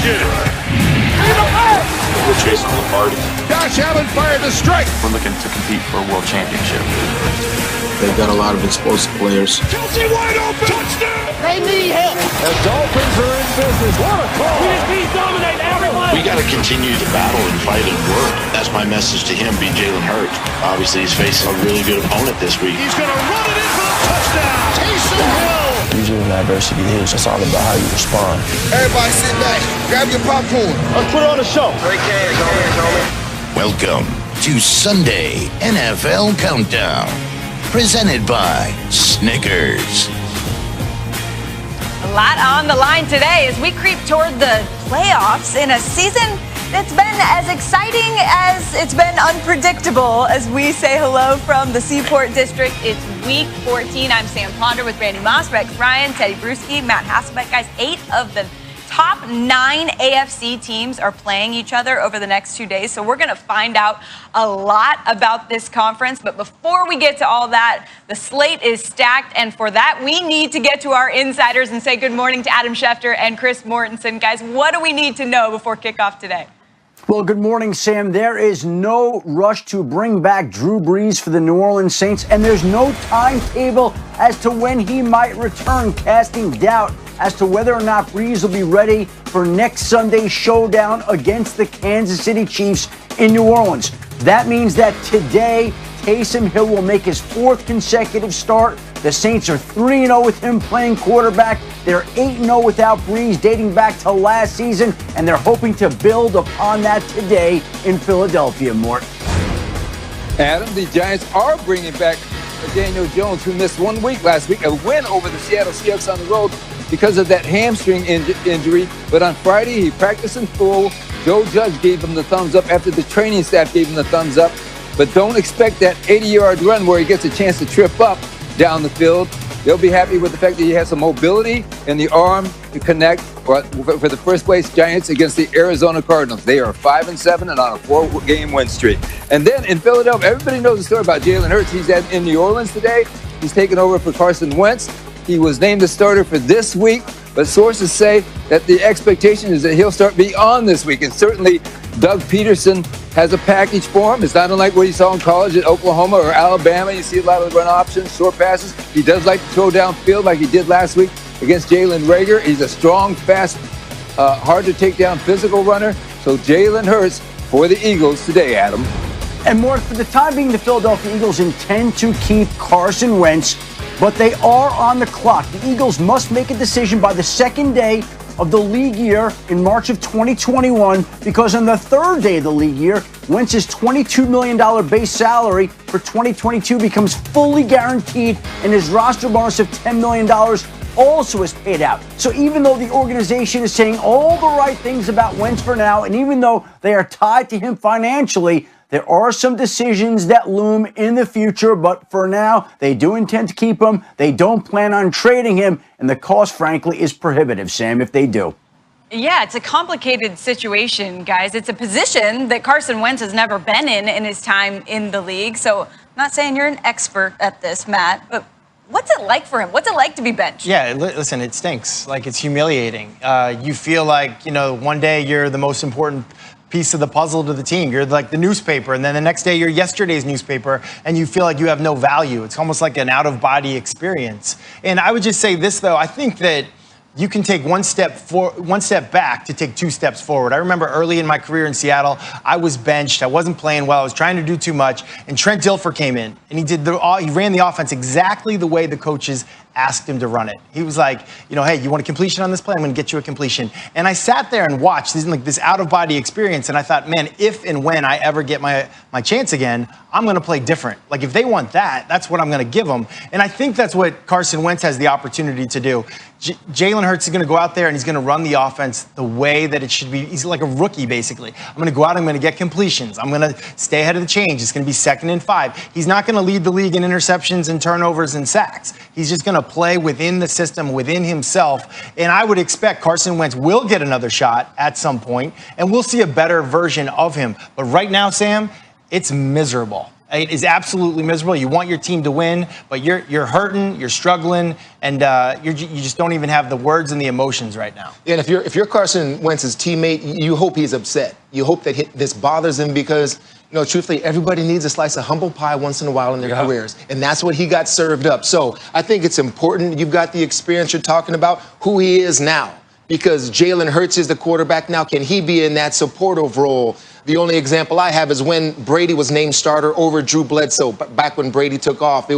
get it. We're chasing the party. Josh Allen fired the strike. We're looking to compete for a world championship. They've got a lot of explosive players. Kelsey wide open. Touchdown. They need help. The Dolphins are in business. What a call. We dominate everyone. We got to continue to battle and fight and work. That's my message to him, be Jalen Hurt. Obviously, he's facing a really good opponent this week. He's going to run it in for the touchdown. Taysom Hill. Usually when adversity hits, it's all about how you respond. Everybody sit back. Grab your popcorn. Let's put on a show. Great game, Welcome to Sunday NFL Countdown, presented by Snickers. A lot on the line today as we creep toward the playoffs in a season that's been as exciting as it's been unpredictable as we say hello from the Seaport District. It's week 14. I'm Sam Ponder with Randy Moss, Rex Ryan, Teddy Bruschi, Matt Hasselbeck. Guys, 8 of the top 9 AFC teams are playing each other over the next 2 days. So we're going to find out a lot about this conference. But before we get to all that, the slate is stacked. And for that, we need to get to our insiders and say good morning to Adam Schefter and Chris Mortensen. Guys, what do we need to know before kickoff today? Well, good morning, Sam. There is no rush to bring back Drew Brees for the New Orleans Saints, and there's no timetable as to when he might return, casting doubt as to whether or not Brees will be ready for next Sunday's showdown against the Kansas City Chiefs in New Orleans. That means that today, Taysom Hill will make his 4th consecutive start. The Saints are 3-0 with him playing quarterback. They're 8-0 without Brees dating back to last season, and they're hoping to build upon that today in Philadelphia, Mort. Adam, the Giants are bringing back Daniel Jones, who missed 1 week last week, a win over the Seattle Seahawks on the road because of that hamstring injury. But on Friday, he practiced in full. Joe Judge gave him the thumbs up after the training staff gave him the thumbs up. But don't expect that 80-yard run where he gets a chance to trip up down the field. They'll be happy with the fact that he has some mobility in the arm to connect for the first place Giants against the Arizona Cardinals. They are 5-7 and on a 4-game win streak. And then in Philadelphia, everybody knows the story about Jalen Hurts. He's in New Orleans today. He's taking over for Carson Wentz. He was named the starter for this week, but sources say that the expectation is that he'll start beyond this week. And certainly Doug Peterson has a package for him. It's not unlike what you saw in college at Oklahoma or Alabama. You see a lot of run options, short passes. He does like to throw downfield like he did last week against Jalen Reagor. He's a strong, fast, hard to take down physical runner. So Jalen Hurts for the Eagles today, Adam. And more, for the time being, the Philadelphia Eagles intend to keep Carson Wentz, but they are on the clock. The Eagles must make a decision by the 2nd day of the league year in March of 2021, because on the 3rd day of the league year, Wentz's $22 million base salary for 2022 becomes fully guaranteed, and his roster bonus of $10 million also is paid out. So even though the organization is saying all the right things about Wentz for now, and even though they are tied to him financially, there are some decisions that loom in the future, but for now, they do intend to keep him. They don't plan on trading him, and the cost, frankly, is prohibitive, Sam, if they do. Yeah, it's a complicated situation, guys. It's a position that Carson Wentz has never been in his time in the league. So I'm not saying you're an expert at this, Matt, but what's it like for him? What's it like to be benched? Yeah, listen, it stinks. Like, it's humiliating. You feel like, one day you're the most important piece of the puzzle to the team. You're like the newspaper, and then the next day you're yesterday's newspaper, and you feel like you have no value. It's almost like an out-of-body experience. And I would just say this, though. I think that you can take one step back to take 2 steps forward. I remember early in my career in Seattle, I was benched. I wasn't playing well. I was trying to do too much. And Trent Dilfer came in, and he ran the offense exactly the way the coaches asked him to run it. He was like, hey, you want a completion on this play? I'm going to get you a completion. And I sat there and watched this out-of-body experience, and I thought, man, if and when I ever get my chance again, I'm going to play different. Like, if they want that, that's what I'm going to give them. And I think that's what Carson Wentz has the opportunity to do. Jalen Hurts is going to go out there and he's going to run the offense the way that it should be. He's like a rookie, basically. I'm going to go out, I'm going to get completions. I'm going to stay ahead of the change. It's going to be 2nd and 5. He's not going to lead the league in interceptions and turnovers and sacks. He's just going to play within the system, within himself. And I would expect Carson Wentz will get another shot at some point, and we'll see a better version of him. But right now, Sam, it's miserable. It is absolutely miserable. You want your team to win, but you're hurting, you're struggling, and you just don't even have the words and the emotions right now. And if you're Carson Wentz's teammate, you hope he's upset. You hope that this bothers him because, truthfully, everybody needs a slice of humble pie once in a while in their careers, and that's what he got served up. So I think it's important. You've got the experience you're talking about, who he is now. Because Jalen Hurts is the quarterback now. Can he be in that supportive role? The only example I have is when Brady was named starter over Drew Bledsoe. Back when Brady took off,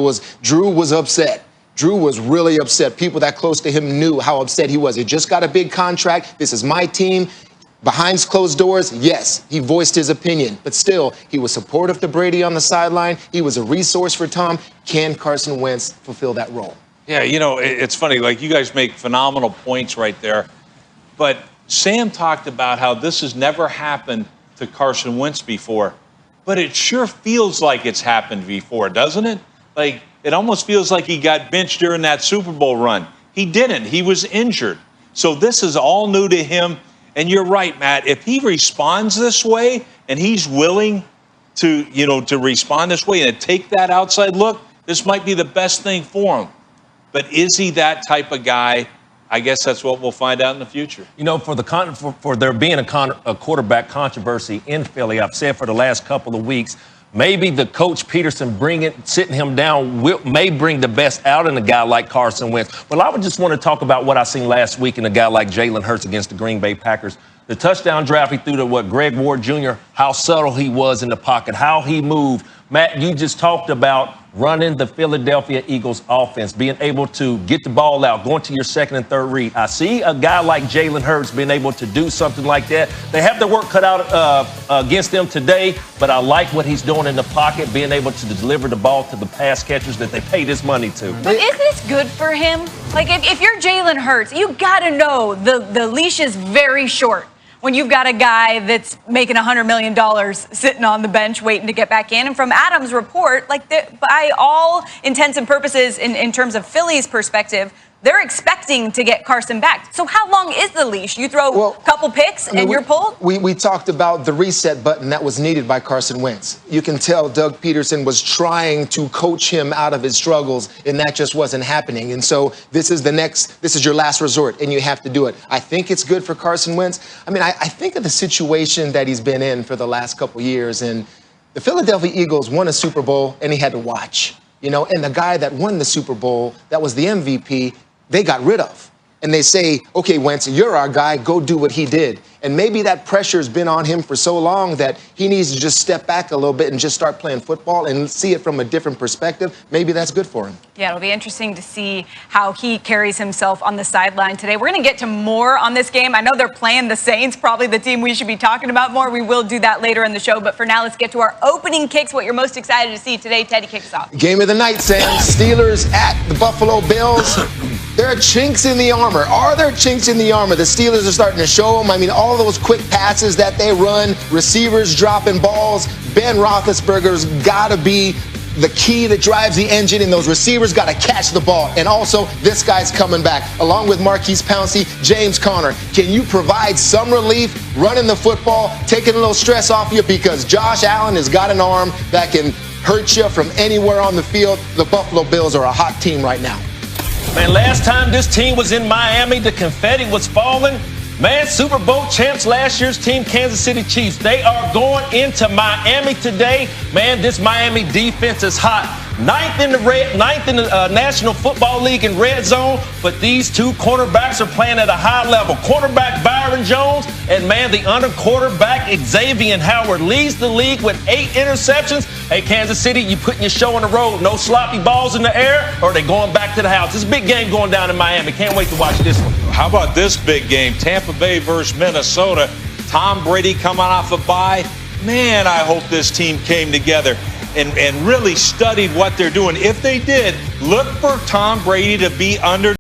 Drew was upset. Drew was really upset. People that close to him knew how upset he was. He just got a big contract. This is my team. Behind closed doors, yes, he voiced his opinion. But still, he was supportive to Brady on the sideline. He was a resource for Tom. Can Carson Wentz fulfill that role? Yeah, it's funny. Like, you guys make phenomenal points right there. But Sam talked about how this has never happened to Carson Wentz before. But it sure feels like it's happened before, doesn't it? Like, it almost feels like he got benched during that Super Bowl run. He didn't. He was injured. So this is all new to him. And you're right, Matt. If he responds this way and he's willing to, to respond this way and take that outside look, this might be the best thing for him. But is he that type of guy? I guess that's what we'll find out in the future. For there being a quarterback controversy in Philly, I've said for the last couple of weeks, maybe the coach Peterson sitting him down may bring the best out in a guy like Carson Wentz. Well, I would just want to talk about what I seen last week in a guy like Jalen Hurts against the Green Bay Packers. The touchdown drive he threw to Greg Ward Jr., how subtle he was in the pocket, how he moved. Matt, you just talked about running the Philadelphia Eagles offense, being able to get the ball out, going to your second and third read. I see a guy like Jalen Hurts being able to do something like that. They have their work cut out against them today, but I like what he's doing in the pocket, being able to deliver the ball to the pass catchers that they paid his money to. But isn't this good for him? Like, if you're Jalen Hurts, you got to know the leash is very short when you've got a guy that's making $100 million sitting on the bench waiting to get back in. And from Adam's report, by all intents and purposes, in terms of Philly's perspective, they're expecting to get Carson back. So how long is the leash? You throw a couple picks and you're pulled? We talked about the reset button that was needed by Carson Wentz. You can tell Doug Peterson was trying to coach him out of his struggles, and that just wasn't happening. And so this is your last resort, and you have to do it. I think it's good for Carson Wentz. I mean, I think of the situation that he's been in for the last couple years, and the Philadelphia Eagles won a Super Bowl, and he had to watch. And the guy that won the Super Bowl, that was the MVP, they got rid of. And they say, okay, Wentz, you're our guy, go do what he did. And maybe that pressure's been on him for so long that he needs to just step back a little bit and just start playing football and see it from a different perspective. Maybe that's good for him. Yeah, it'll be interesting to see how he carries himself on the sideline today. We're going to get to more on this game. I know they're playing the Saints, probably the team we should be talking about more. We will do that later in the show. But for now, let's get to our opening kicks, what you're most excited to see today. Teddy kicks off. Game of the night, Sam. Steelers at the Buffalo Bills. There are chinks in the armor. Are there chinks in the armor? The Steelers are starting to show them. I mean, all those quick passes that they run, receivers dropping balls. Ben Roethlisberger's got to be the key that drives the engine, and those receivers got to catch the ball. And also, this guy's coming back. Along with Marquise Pouncey, James Conner. Can you provide some relief running the football, taking a little stress off you? Because Josh Allen has got an arm that can hurt you from anywhere on the field. The Buffalo Bills are a hot team right now. Man, last time this team was in Miami, the confetti was falling. Man, Super Bowl champs, last year's team, Kansas City Chiefs. They are going into Miami today. Man, this Miami defense is hot. Ninth in the National Football League in red zone, but these two quarterbacks are playing at a high level. Quarterback Byron Jones and, man, the under quarterback Xavier Howard leads the league with 8 interceptions. Hey, Kansas City, you putting your show on the road. No sloppy balls in the air, or are they going back to the house? It's a big game going down in Miami. Can't wait to watch this one. How about this big game? Tampa Bay versus Minnesota. Tom Brady coming off a bye. Man, I hope this team came together and really studied what they're doing. If they did, look for Tom Brady to be under.